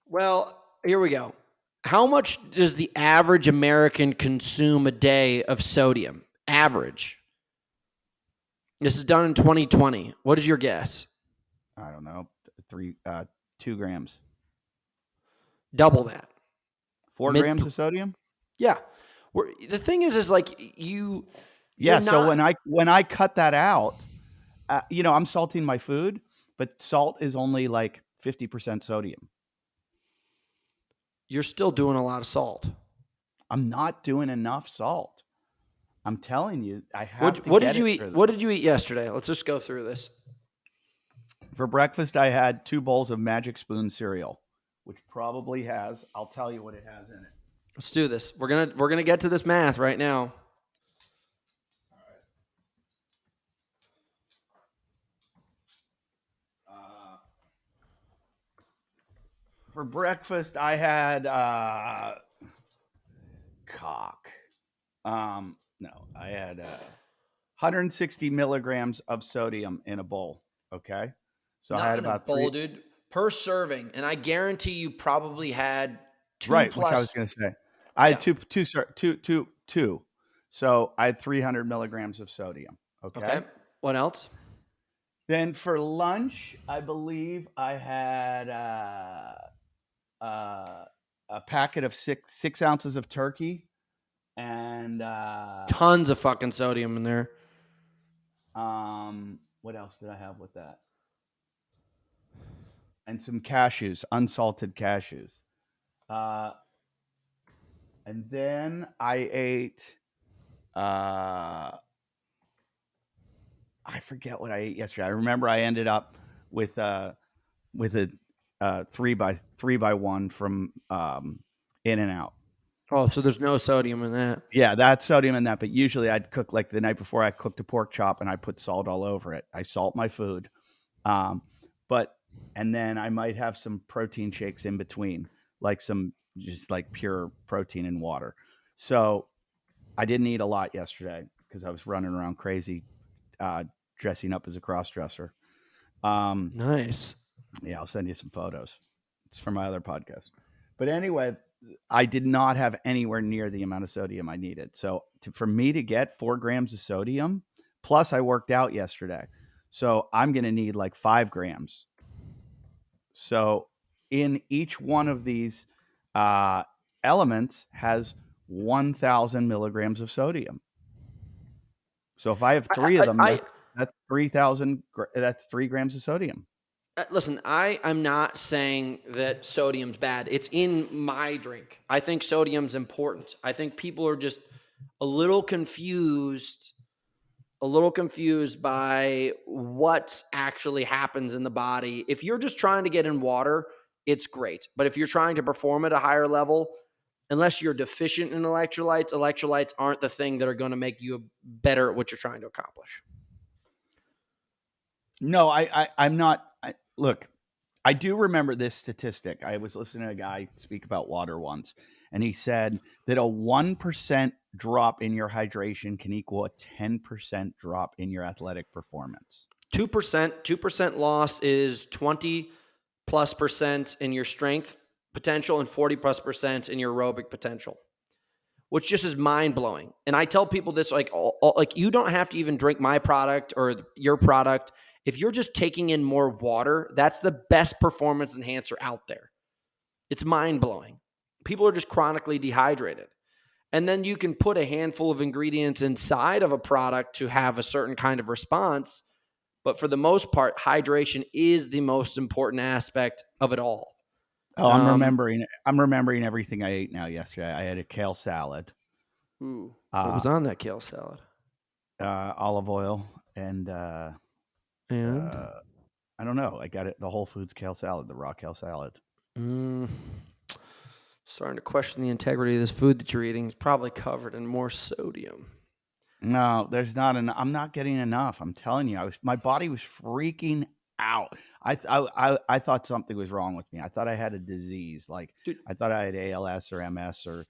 Well, here we go. How much does the average American consume a day of sodium? Average. This is done in 2020. What is your guess? I don't know. 2 grams. Double that. 4 grams of sodium? Yeah. The thing is like you. Yeah. So when I cut that out, I'm salting my food, but salt is only like 50% sodium. You're still doing a lot of salt. I'm not doing enough salt. I'm telling you, I have What did you eat? What did you eat yesterday? Let's just go through this. For breakfast, I had 2 bowls of Magic Spoon cereal, which probably has. I'll tell you what it has in it. Let's do this. We're gonna get to this math right now. For breakfast, I had cock. No, I had 160 milligrams of sodium in a bowl. Okay, so Not I had in about a bowl, dude, per serving, and I guarantee you probably had 2 right, plus. which I was going to say. I had two. So I had 300 milligrams of sodium. Okay. What else? Then for lunch, I believe I had a packet of six ounces of turkey and tons of fucking sodium in there. What else did I have with that? And some cashews, unsalted cashews. And then I ate. I forget what I ate yesterday. I remember I ended up with a 3x1 from In-N-Out. Oh, so there's no sodium in that. Yeah, that's sodium in that. But usually I'd cook like the night before. I cooked a pork chop and I put salt all over it. I salt my food, and then I might have some protein shakes in between, like some just like pure protein and water. So I didn't eat a lot yesterday because I was running around crazy, dressing up as a cross-dresser. Nice. Yeah, I'll send you some photos. It's from my other podcast. But anyway, I did not have anywhere near the amount of sodium I needed. So for me to get 4 grams of sodium, plus I worked out yesterday, so I'm going to need like 5 grams. So in each one of these elements has 1,000 milligrams of sodium. So if I have 3 of them, that's 3,000. That's 3 grams of sodium. Listen, I'm not saying that sodium's bad. It's in my drink. I think sodium's important. I think people are just a little confused by what actually happens in the body. If you're just trying to get in water, it's great. But if you're trying to perform at a higher level, unless you're deficient in electrolytes aren't the thing that are going to make you better at what you're trying to accomplish. No, I'm not. Look, I do remember this statistic. I was listening to a guy speak about water once, and he said that a 1% drop in your hydration can equal a 10% drop in your athletic performance. 2% loss is 20+% in your strength potential and 40+% in your aerobic potential, which just is mind blowing. And I tell people this, like you don't have to even drink my product or your product. If you're just taking in more water, that's the best performance enhancer out there. It's mind blowing. People are just chronically dehydrated. And then you can put a handful of ingredients inside of a product to have a certain kind of response. But for the most part, hydration is the most important aspect of it all. Oh, I'm remembering everything I ate now yesterday. I had a kale salad. Ooh, what was on that kale salad? Olive oil and I don't know. I got it. The Whole Foods kale salad, the raw kale salad. Starting to question the integrity of this food that you're eating. It's probably covered in more sodium. No, there's not enough. I'm not getting enough. I'm telling you, my body was freaking out. I thought something was wrong with me. I thought I had a disease. Like, dude, I thought I had ALS or MS or.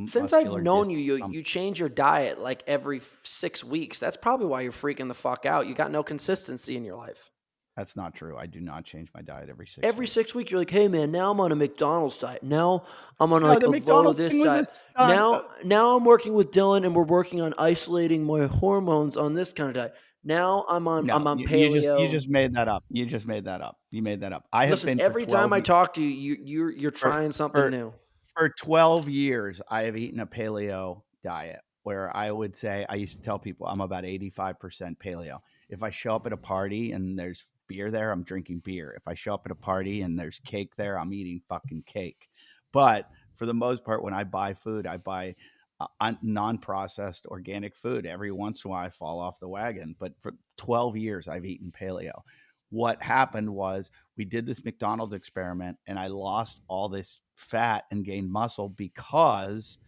Since I've known you change your diet like every 6 weeks. That's probably why you're freaking the fuck out. You got no consistency in your life. That's not true. I do not change my diet every 6 Every weeks. 6 weeks, you're like, hey man, now I'm on a McDonald's diet. Now I'm on No, like the a Voto McDonald's this thing was a diet. stunt. Now I'm working with Dylan and we're working on isolating my hormones on this kind of diet. Now I'm No, on you paleo. just made that up. You just made that up. You made that up. I have Listen, been for every time 12 I years. talk to you, you're For, trying something for new. for 12 years, I have eaten a paleo diet where I would say, I used to tell people I'm about 85% paleo. If I show up at a party and there's beer there, I'm drinking beer. If I show up at a party and there's cake there, I'm eating fucking cake. But for the most part, when I buy food, I buy non-processed organic food. Every once in a while, I fall off the wagon. But for 12 years, I've eaten paleo. What happened was we did this McDonald's experiment and I lost all this fat and gained muscle because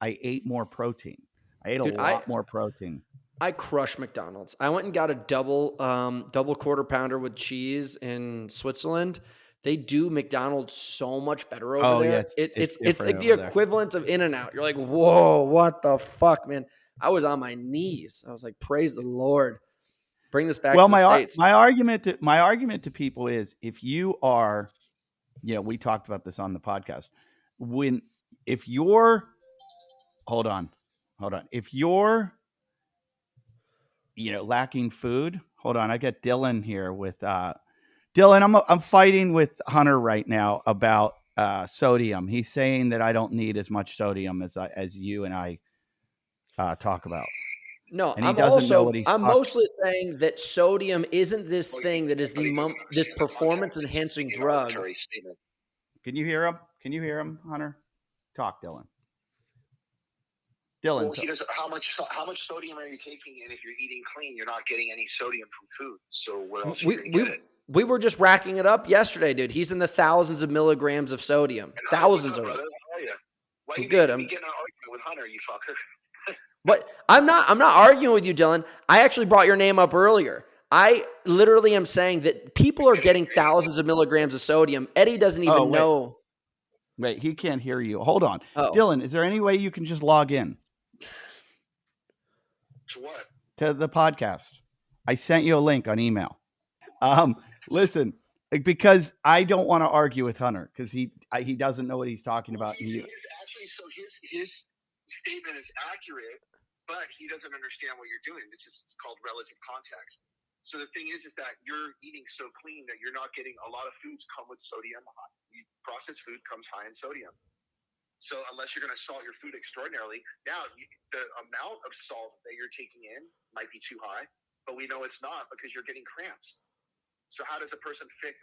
I ate more protein. I ate a Dude, lot more protein. I crush McDonald's. I went and got a double quarter pounder with cheese in Switzerland. They do McDonald's so much better over Oh yeah, there. it's It's different like the over there. equivalent of In-N-Out. You're like, whoa, what the fuck, man? I was on my knees. I was like, praise the Lord. Bring this back Well, to the States. my argument to people is if you are, we talked about this on the podcast. If you're hold on, if you're lacking food, hold on, I got Dylan here with Dylan. I'm fighting with Hunter right now about sodium. He's saying that I don't need as much sodium as you and I talk about. No, And he doesn't know what he's I'm talking. mostly saying that sodium isn't this thing that is this performance enhancing drug. Can you hear him? Can you hear him, Hunter? Talk, Dylan. Well, he doesn't. How much sodium are you taking? And if you're eating clean, you're not getting any sodium from food. So where else are you going to get it? We were just racking it up yesterday, dude. He's in the thousands of milligrams of sodium. And Thousands of brother? it. How are you? Why I'm you good. making me get in an argument with Hunter, you fucker? But I'm not arguing with you, Dylan. I actually brought your name up earlier. I literally am saying that people are getting thousands of milligrams of sodium. Eddie doesn't even know. Wait, he can't hear you. Hold on. Oh. Dylan, is there any way you can just log in? To what? To the podcast. I sent you a link on email. Listen, because I don't want to argue with Hunter because he doesn't know what he's talking about. His statement is accurate, but he doesn't understand what you're doing. This is called relative context. So the thing is that you're eating so clean that you're not getting a lot of foods come with sodium. Processed food comes high in sodium. So unless you're going to salt your food extraordinarily, now the amount of salt that you're taking in might be too high, but we know it's not because you're getting cramps. So how does a person fix,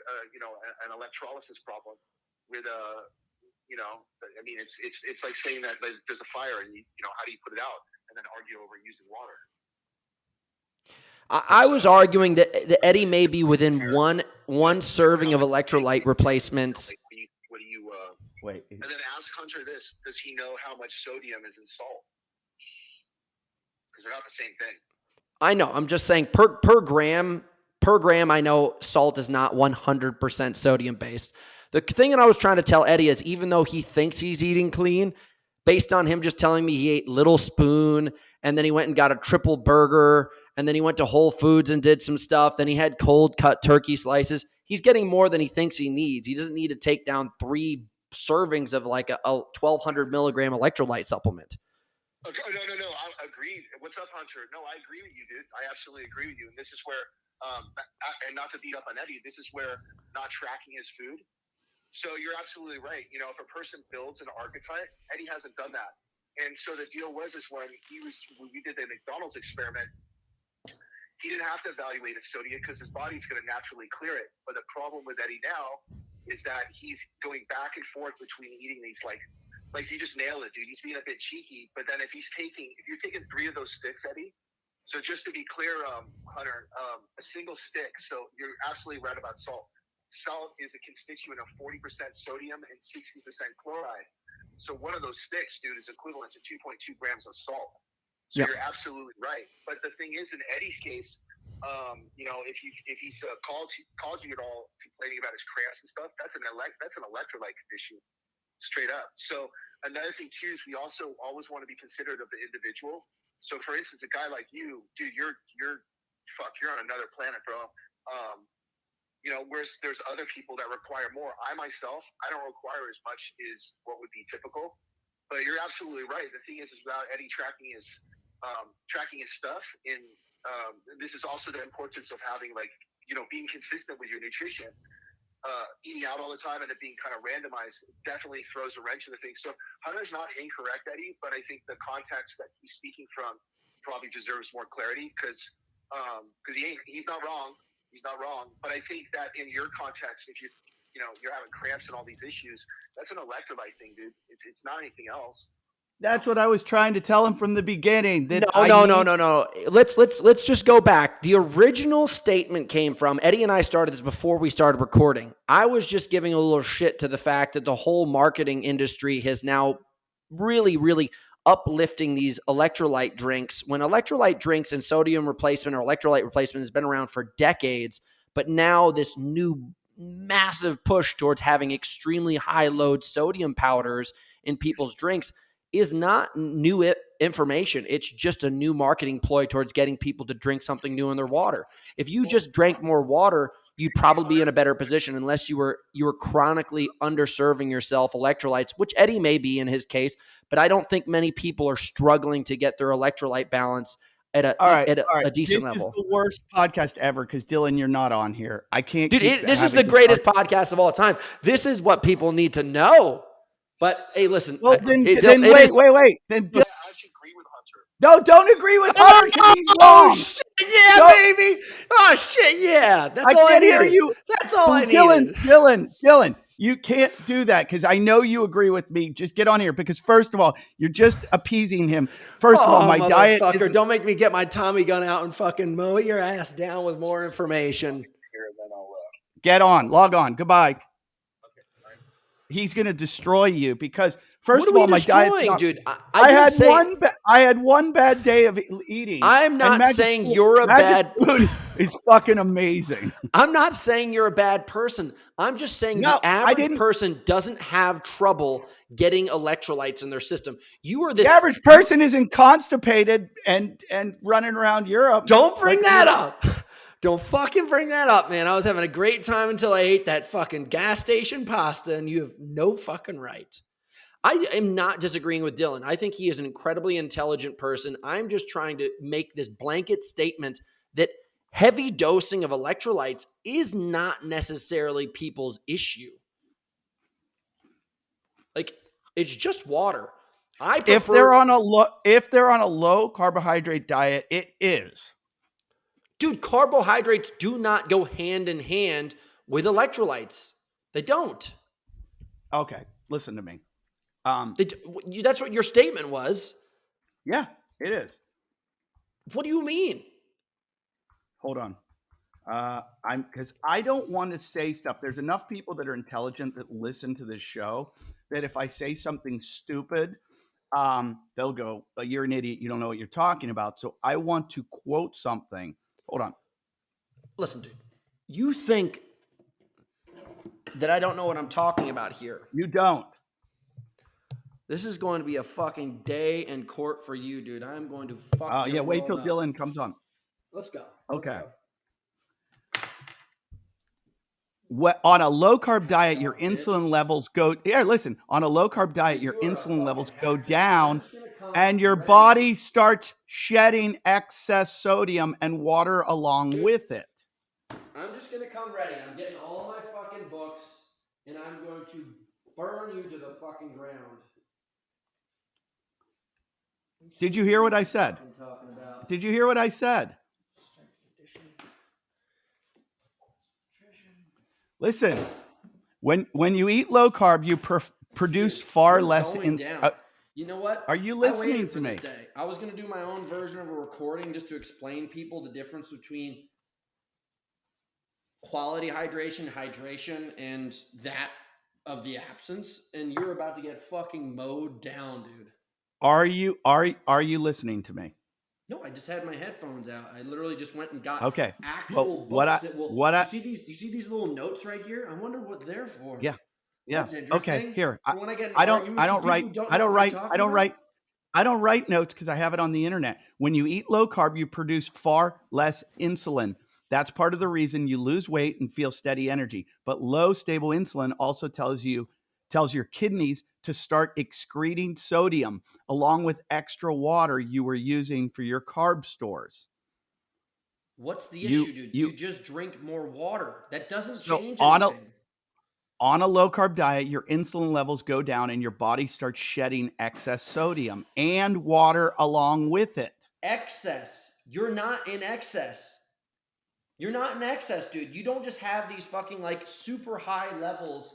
an electrolysis problem with I mean, it's like saying that there's a fire and how do you put it out and then argue over using water? I was arguing that Eddie may be within one serving of electrolyte replacements. What do you wait? And then ask Hunter this: does he know how much sodium is in salt? Because they're not the same thing. I know. I'm just saying per gram. I know salt is not 100% sodium based. The thing that I was trying to tell Eddie is even though he thinks he's eating clean, based on him just telling me he ate Little Spoon and then he went and got a triple burger and then he went to Whole Foods and did some stuff. Then he had cold cut turkey slices. He's getting more than he thinks he needs. He doesn't need to take down 3 servings of like a 1,200 milligram electrolyte supplement. Okay, no. I agree. What's up, Hunter? No, I agree with you, dude. I absolutely agree with you. And this is where, and not to beat up on Eddie, this is where not tracking his food. So you're absolutely right. If a person builds an archetype, Eddie hasn't done that. And so the deal was when we did the McDonald's experiment, he didn't have to evaluate his sodium because his body's going to naturally clear it. But the problem with Eddie now is that he's going back and forth between eating these like you just nailed it, dude. He's being a bit cheeky. But then if you're taking 3 of those sticks, Eddie. So just to be clear, Hunter, a single stick. So you're absolutely right about salt. Salt is a constituent of 40% sodium and 60% chloride. So one of those sticks, dude, is equivalent to 2.2 grams of salt. So You're absolutely right. But the thing is, in Eddie's case, if he's called you at all complaining about his cramps and stuff, that's an electrolyte condition, straight up. So another thing too is we also always want to be considerate of the individual. So for instance, a guy like you, dude, you're on another planet, bro. Whereas there's other people that require more. I myself, I don't require as much as what would be typical. But you're absolutely right. The thing is about Eddie tracking his stuff. And this is also the importance of having being consistent with your nutrition. Eating out all the time and it being kind of randomized definitely throws a wrench in the thing. So Hunter's not incorrect, Eddie, but I think the context that he's speaking from probably deserves more clarity because he's not wrong. He's not wrong. But I think that in your context, if you're having cramps and all these issues, that's an electrolyte thing, dude. It's not anything else. That's what I was trying to tell him from the beginning. No. Let's just go back. The original statement came from Eddie and I started this before we started recording. I was just giving a little shit to the fact that the whole marketing industry has now really, really uplifting these electrolyte drinks when electrolyte drinks and sodium replacement or electrolyte replacement has been around for decades. But now this new massive push towards having extremely high load sodium powders in people's drinks is not new information. It's just a new marketing ploy towards getting people to drink something new in their water. If you just drank more water, you'd probably be in a better position unless you were chronically underserving yourself electrolytes, which Eddie may be in his case, but I don't think many people are struggling to get their electrolyte balance at a decent level. This is the worst podcast ever because Dylan, you're not on here. I can't. Dude, this is the greatest podcast of all time. This is what people need to know. But hey, listen. Well, wait. Then I actually agree with Hunter. No, don't agree with Hunter because he's wrong. Shit, yeah, baby. Oh shit, yeah. That's all I needed. Hear you. That's all I needed. Dylan, you can't do that because I know you agree with me. Just get on here because first of all, you're just appeasing him. First of all, my diet. Don't make me get my Tommy gun out and fucking mow your ass down with more information. Get on. Log on. Goodbye. He's going to destroy you because first of all, my diet, dude. I had one bad day of eating. I'm not saying you're a bad. It's fucking amazing. I'm not saying you're a bad person. I'm just saying the average person doesn't have trouble getting electrolytes in their system. The average person isn't constipated and running around Europe. Don't bring that up. Don't fucking bring that up, man. I was having a great time until I ate that fucking gas station pasta, and you have no fucking right. I am not disagreeing with Dylan. I think he is an incredibly intelligent person. I'm just trying to make this blanket statement that heavy dosing of electrolytes is not necessarily people's issue. Like, it's just water. If they're on a low carbohydrate diet, it is. Dude, carbohydrates do not go hand in hand with electrolytes. They don't. Okay, listen to me. That's what your statement was. Yeah, it is. What do you mean? Hold on. Because I don't want to say stuff. There's enough people that are intelligent that listen to this show that if I say something stupid, they'll go, "You're an idiot. You don't know what you're talking about." So I want to quote something. Hold on. Listen, dude. You think that I don't know what I'm talking about here. You don't. This is going to be a fucking day in court for you, dude. I'm going to fuck. Oh, yeah. Wait till Dylan comes on. Let's go. Okay. On a low carb diet, your insulin levels go. Yeah, listen. On a low carb diet, your insulin levels go down, and your body starts shedding excess sodium and water along with it. I'm just gonna come ready. I'm getting all my fucking books, and I'm going to burn you to the fucking ground. Did you hear what I said? Did you hear what I said? Listen, when you eat low carb, you produce far less. You know what? Are you listening to me? I was going to do my own version of a recording just to explain people the difference between quality hydration, and that of the absence. And you're about to get fucking mowed down, dude. Are you listening to me? No, I just had my headphones out. I literally just went and got actual books you see these little notes right here? I wonder what they're for. Yeah. That's interesting. Okay, here. I don't write notes because I have it on the internet. When you eat low carb, you produce far less insulin. That's part of the reason you lose weight and feel steady energy. But low stable insulin also tells your kidneys to start excreting sodium along with extra water you were using for your carb stores. What's the You issue, dude? you You just drink more water. That doesn't so change on a anything. on a low carb diet, your insulin levels go down and your body starts shedding excess sodium and water along with it. Excess. You're not in excess. You're not in excess, dude. You don't just have these fucking like super high levels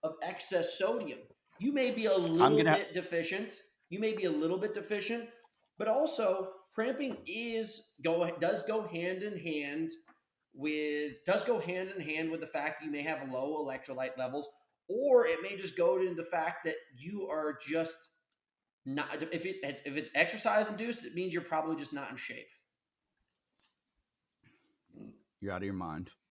of excess sodium. You may be a I'm little gonna bit deficient. You may be a little bit deficient, but also cramping does go hand in hand with the fact that you may have low electrolyte levels, or it may just go into the fact that you are just not. If it's exercise induced, it means you're probably just not in shape. You're out of your mind.